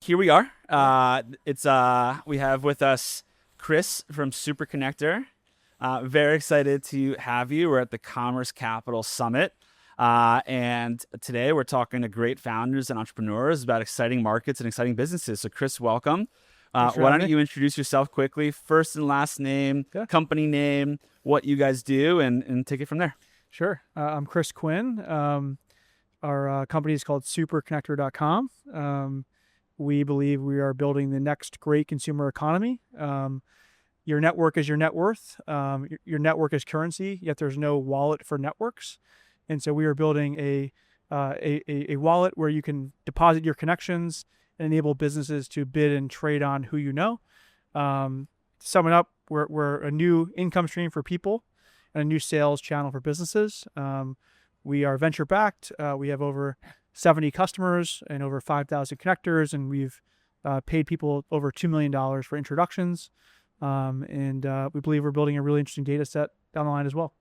here we are. We have with us Chris from Super Connector. Very excited to have you. We're at the Commerce Capital Summit. And today we're talking to great founders and entrepreneurs about exciting markets and exciting businesses. So Chris, welcome. Why don't you introduce yourself quickly, first and last name, company name, what you guys do, and take it from there. Sure. I'm Chris Quinn. Our company is called superconnector.com. We believe we are building the next great consumer economy. Your network is your net worth. Your network is currency, yet there's no wallet for networks. And so we are building a wallet where you can deposit your connections and enable businesses to bid and trade on who you know. To sum it up, we're a new income stream for people and a new sales channel for businesses. We are venture backed. We have over 70 customers and over 5,000 connectors, and we've paid people over $2 million for introductions. We believe we're building a really interesting data set down the line as well.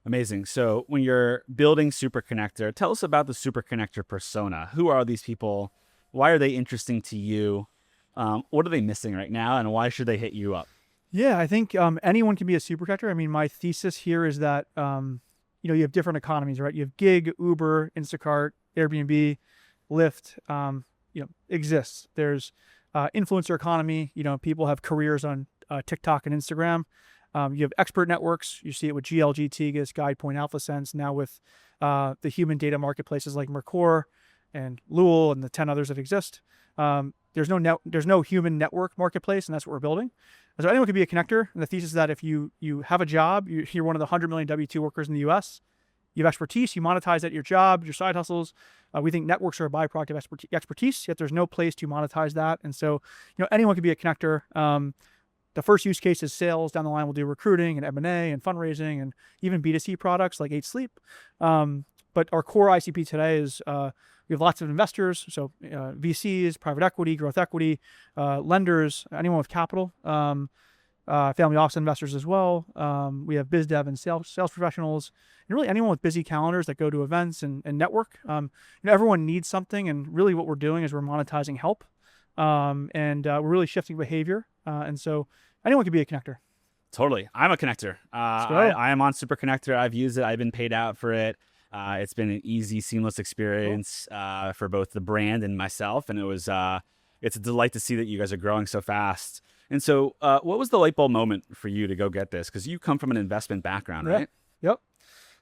Amazing. So when you're building Super Connector, tell us about the Super Connector persona. Who are these people? Why are they interesting to you? What are they missing right now, and why should they hit you up? Yeah, I think anyone can be a super connector. I mean, my thesis here is that you have different economies, right? You have gig, Uber, Instacart, Airbnb, Lyft. Exists. There's influencer economy. People have careers on TikTok and Instagram. You have expert networks. You see it with GLG, Tegas, GuidePoint, AlphaSense. Now with the human data marketplaces like Mercor and Lul and the 10 others that exist. There's no human network marketplace, and that's what we're building. So anyone can be a connector. And the thesis is that if you have a job, you're one of the 100 million W-2 workers in the U.S., you have expertise, you monetize that your job, your side hustles. We think networks are a byproduct of expertise, yet there's no place to monetize that. And so, anyone can be a connector. The first use case is sales. Down the line, we'll do recruiting and M&A and fundraising and even B2C products like 8 Sleep. But our core ICP today is we have lots of investors, so VCs, private equity, growth equity, lenders, anyone with capital, family office investors as well. We have biz dev and sales professionals, and really anyone with busy calendars that go to events and network. Everyone needs something, and really what we're doing is we're monetizing help, and we're really shifting behavior. And so anyone can be a connector. Totally. I'm a connector. I am on Super Connector. I've used it. I've been paid out for it. It's been an easy, seamless experience for both the brand and myself. And it's a delight to see that you guys are growing so fast. And so what was the light bulb moment for you to go get this? Because you come from an investment background, right? Yep.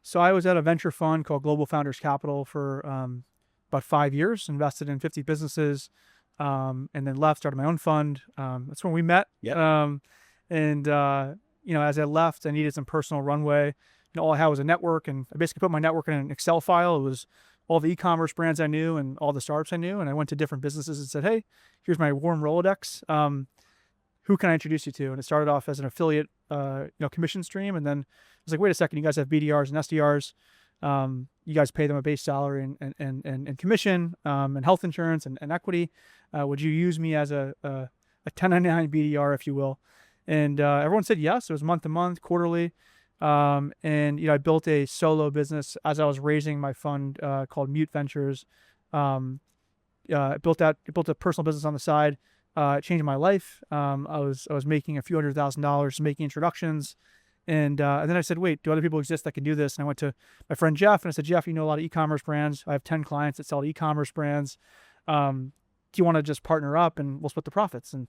So I was at a venture fund called Global Founders Capital for about 5 years, invested in 50 businesses, and then left, started my own fund. That's when we met. Yep. As I left, I needed some personal runway. All I had was a network, and I basically put my network in an Excel file. It was all the e-commerce brands I knew and all the startups I knew. And I went to different businesses and said, hey, here's my warm Rolodex. Who can I introduce you to? And it started off as an affiliate, commission stream. And then I was like, wait a second, you guys have BDRs and SDRs. You guys pay them a base salary and commission, and health insurance and equity. Would you use me as a 1099 BDR, if you will? And everyone said yes. It was month to month, quarterly. I built a solo business as I was raising my fund called Mute Ventures. I built a personal business on the side. It changed my life. I was making a few $100,000 making introductions. And then I said, wait, do other people exist that can do this? And I went to my friend Jeff, and I said, Jeff, you know a lot of e-commerce brands. I have 10 clients that sell to e-commerce brands. Do you want to just partner up and we'll split the profits? And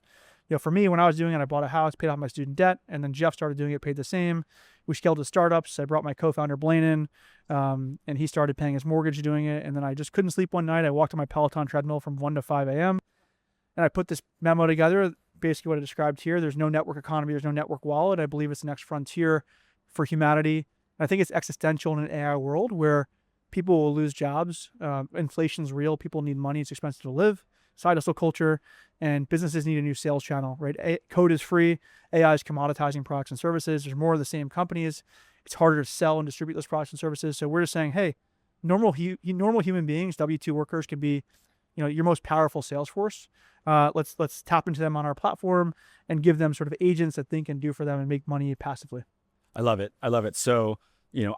for me, when I was doing it, I bought a house, paid off my student debt, and then Jeff started doing it, paid the same. We scaled to startups. I brought my co-founder Blaine in, and he started paying his mortgage doing it. And then I just couldn't sleep one night. I walked on my Peloton treadmill from 1 to 5 a.m. And I put this memo together, basically what I described here. There's no network economy. There's no network wallet. I believe it's the next frontier for humanity. I think it's existential in an AI world where people will lose jobs. Inflation's real. People need money. It's expensive to live. Side hustle culture, and businesses need a new sales channel, right? Code is free. AI is commoditizing products and services. There's more of the same companies. It's harder to sell and distribute those products and services. So we're just saying, hey, normal human beings, W-2 workers, can be, your most powerful sales force. Let's tap into them on our platform and give them sort of agents that think and do for them and make money passively. I love it. So,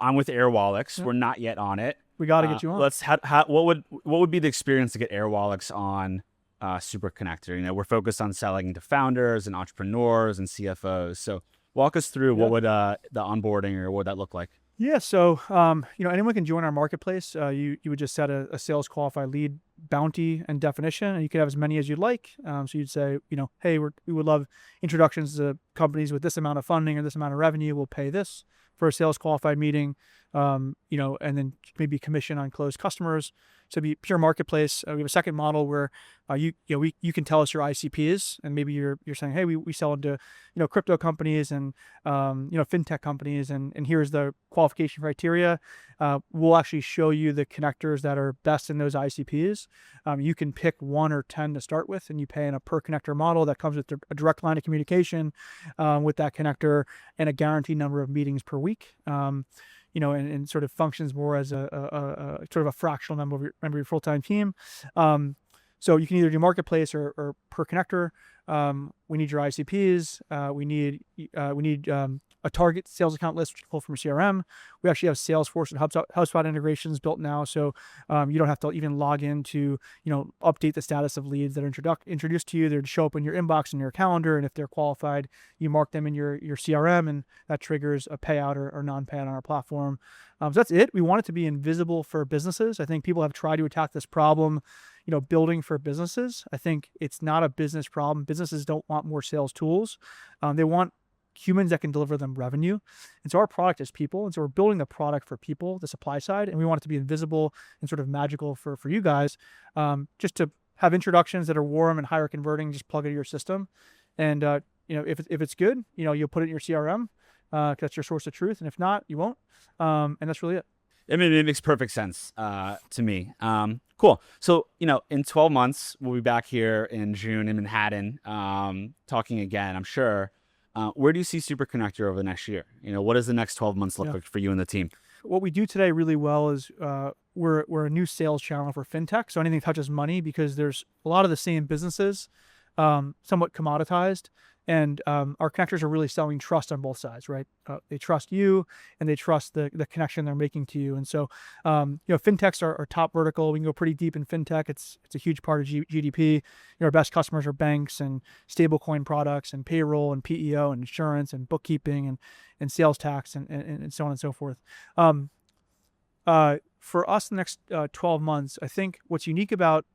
I'm with Airwallex. We're not yet on it. We got to get you on. What would be the experience to get Airwallex on Super Connector? We're focused on selling to founders and entrepreneurs and CFOs. So walk us through what would the onboarding or what would that look like? Yeah. So, anyone can join our marketplace. You would just set a sales qualified lead bounty and definition, and you could have as many as you'd like. So you'd say, hey, we would love introductions to companies with this amount of funding or this amount of revenue. We'll pay this for a sales qualified meeting, and then maybe commission on closed customers. So it'd be pure marketplace. We have a second model where you can tell us your ICPs, and maybe you're saying, hey, we sell into crypto companies and fintech companies, and here's the qualification criteria. We'll actually show you the connectors that are best in those ICPs. You can pick 1 or 10 to start with, and you pay in a per connector model that comes with a direct line of communication with that connector and a guaranteed number of meetings per week. And sort of functions more as a sort of a fractional member of your full-time team. So you can either do marketplace or per connector. We need your ICPs. We need a target sales account list, which you pull from your CRM. We actually have Salesforce and HubSpot integrations built now, so you don't have to even log in to update the status of leads that are introduced to you. They'll show up in your inbox and your calendar, and if they're qualified, you mark them in your CRM, and that triggers a payout or non-payout on our platform. So that's it. We want it to be invisible for businesses. I think people have tried to attack this problem, building for businesses. I think it's not a business problem. Businesses don't want more sales tools. They want humans that can deliver them revenue. And so our product is people. And so we're building the product for people, the supply side, and we want it to be invisible and sort of magical for you guys, just to have introductions that are warm and higher converting. Just plug it into your system. And, if it's good, you'll put it in your CRM, because that's your source of truth. And if not, you won't. And that's really it. It makes perfect sense to me. Cool. So, in 12 months, we'll be back here in June in Manhattan talking again, I'm sure. Where do you see Super Connector over the next year? What does the next 12 months look like for you and the team? What we do today really well is we're a new sales channel for fintech. So anything that touches money, because there's a lot of the same businesses, somewhat commoditized. And our connectors are really selling trust on both sides, right? They trust you, and they trust the connection they're making to you. And so, fintechs are top vertical. We can go pretty deep in fintech. It's a huge part of GDP. Our best customers are banks and stablecoin products and payroll and PEO and insurance and bookkeeping and sales tax and so on and so forth. For us, the next 12 months, I think what's unique about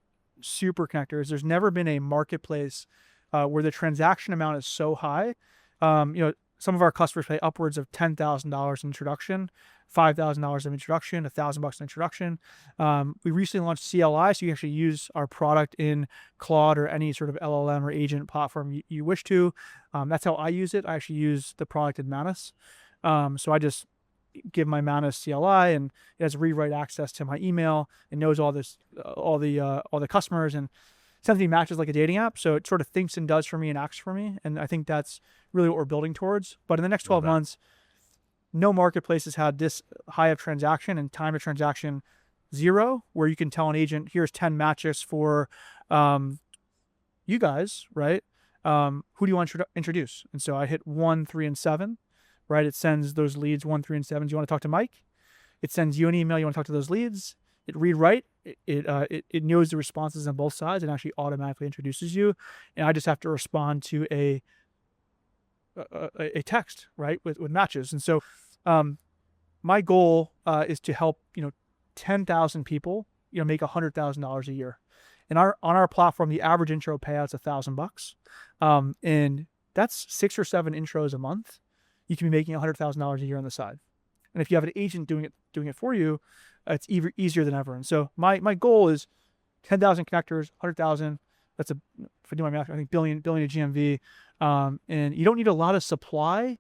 Super Connector is there's never been a marketplace where the transaction amount is so high. Some of our customers pay upwards of $10,000 in introduction, $5,000 of introduction, $1,000 in introduction. We recently launched CLI, so you actually use our product in Claude or any sort of LLM or agent platform you wish to. That's how I use it. I actually use the product in Manus. So I just give my Manus CLI, and it has rewrite access to my email. It knows all the customers, and something matches like a dating app. So it sort of thinks and does for me and acts for me. And I think that's really what we're building towards. But in the next 12 months, no marketplace has had this high of transaction and time to transaction 0, where you can tell an agent, here's 10 matches for you guys, right? Who do you want to introduce? And so I hit 1, 3, and 7, right? It sends those leads 1, 3, and 7. Do you want to talk to Mike? It sends you an email. You want to talk to those leads? It rewrite. It knows the responses on both sides and actually automatically introduces you. And I just have to respond to a text, right, with matches. And so my goal is to help 10,000 people make $100,000 a year. And on our platform, the average intro payout's $1,000, and that's 6 or 7 intros a month. You can be making $100,000 a year on the side. And if you have an agent doing it for you, it's easier than ever. And so my goal is 10,000 connectors, 100,000. That's if I do my math, I think billion of GMV. And you don't need a lot of supply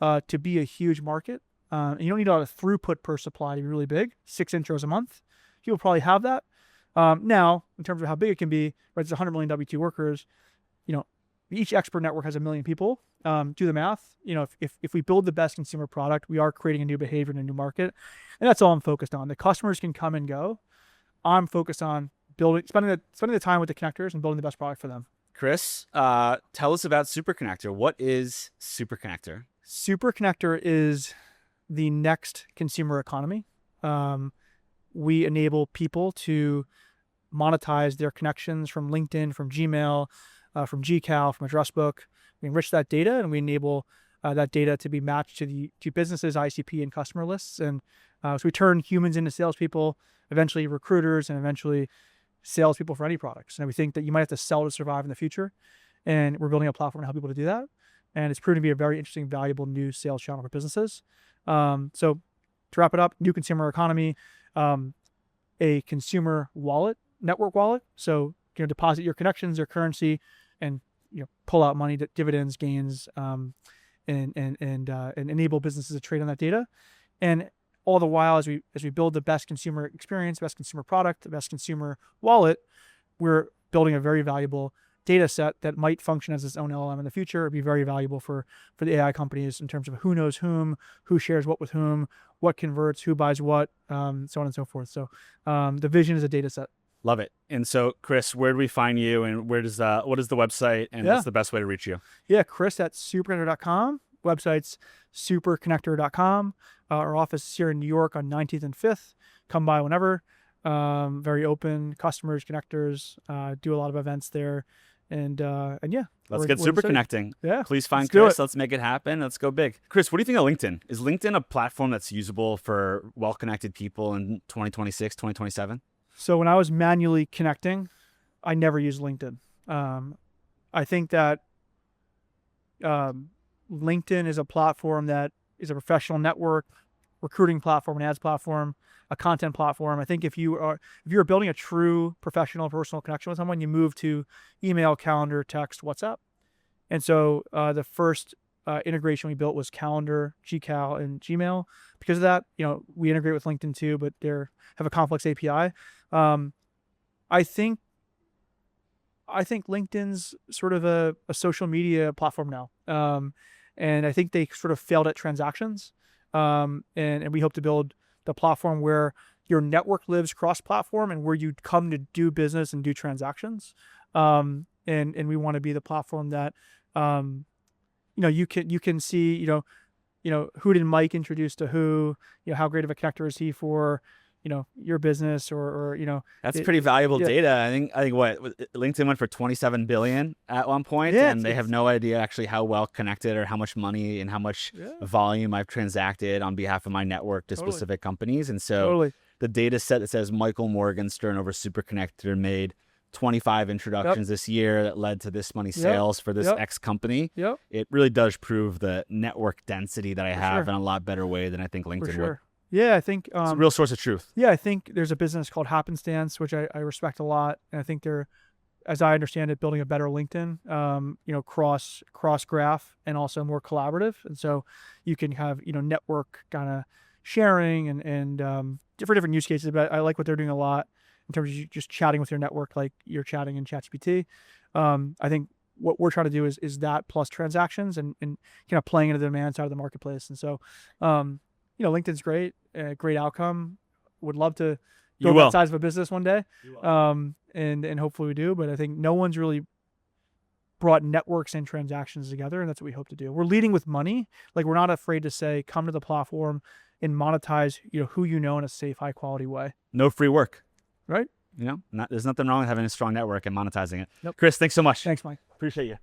to be a huge market. And you don't need a lot of throughput per supply to be really big. 6 intros a month. You'll probably have that. Now, in terms of how big it can be, right? It's 100 million W2 workers. Each expert network has 1 million people. Do the math. If we build the best consumer product, we are creating a new behavior in a new market, and that's all I'm focused on. The customers can come and go. I'm focused on spending the time with the connectors and building the best product for them. Chris, tell us about Super Connector. What is Super Connector? Super Connector is the next consumer economy. We enable people to monetize their connections from LinkedIn, from Gmail, from GCal, from address book. We enrich that data and we enable that data to be matched to businesses, ICP, and customer lists. And so we turn humans into salespeople, eventually recruiters, and eventually salespeople for any products. And we think that you might have to sell to survive in the future. And we're building a platform to help people to do that. And it's proven to be a very interesting, valuable new sales channel for businesses. So to wrap it up, new consumer economy, a consumer wallet, network wallet. So deposit your connections, your currency, and pull out money, dividends, gains, and enable businesses to trade on that data. And all the while, as we build the best consumer experience, best consumer product, the best consumer wallet, we're building a very valuable data set that might function as its own LLM in the future. It'd be very valuable for the AI companies in terms of who knows whom, who shares what with whom, what converts, who buys what, so on and so forth. So the vision is a data set. Love it. And so, Chris, where do we find you, and what is the website, and what's the best way to reach you? Yeah, Chris at superconnector.com. Website's superconnector.com. Our office is here in New York on 19th and 5th. Come by whenever. Very open, customers, connectors, do a lot of events there. And yeah. Let's get super connecting. Yeah. Please find Chris. Let's make it happen. Let's go big. Chris, what do you think of LinkedIn? Is LinkedIn a platform that's usable for well-connected people in 2026, 2027? So when I was manually connecting, I never used LinkedIn. I think that LinkedIn is a platform that is a professional network, recruiting platform, an ads platform, a content platform. I think if you're building a true professional personal connection with someone, you move to email, calendar, text, WhatsApp. And so the first integration we built was calendar, GCal, and Gmail. Because of that, we integrate with LinkedIn too, but they have a complex API. I think LinkedIn's sort of a social media platform now. And I think they sort of failed at transactions. And we hope to build the platform where your network lives cross-platform and where you come to do business and do transactions. And we want to be the platform that, you can see, who did Mike introduce to who, how great of a connector is he for, your business or that's pretty valuable data. I think what LinkedIn went for 27 billion at one point, and they have no idea actually how well connected or how much money and how much volume I've transacted on behalf of my network to specific companies. And so the data set that says Michael Morgenstern over Super Connector made 25 introductions this year that led to this many sales for this X company. It really does prove the network density that I have in a lot better way than I think LinkedIn would. Yeah, I think it's a real source of truth. Yeah, I think there's a business called Happenstance, which I respect a lot, and I think they're, as I understand it, building a better LinkedIn, cross graph and also more collaborative, and so you can have network kind of sharing and different use cases. But I like what they're doing a lot in terms of just chatting with your network, like you're chatting in ChatGPT. I think what we're trying to do is that plus transactions and kind of playing into the demand side of the marketplace, and so. LinkedIn's great, great outcome. Would love to build that size of a business one day. And hopefully we do, but I think no one's really brought networks and transactions together, and that's what we hope to do. We're leading with money. Like, we're not afraid to say, come to the platform and monetize, who in a safe, high quality way. No free work. Right? There's nothing wrong with having a strong network and monetizing it. Nope. Chris, thanks so much. Thanks, Mike. Appreciate you.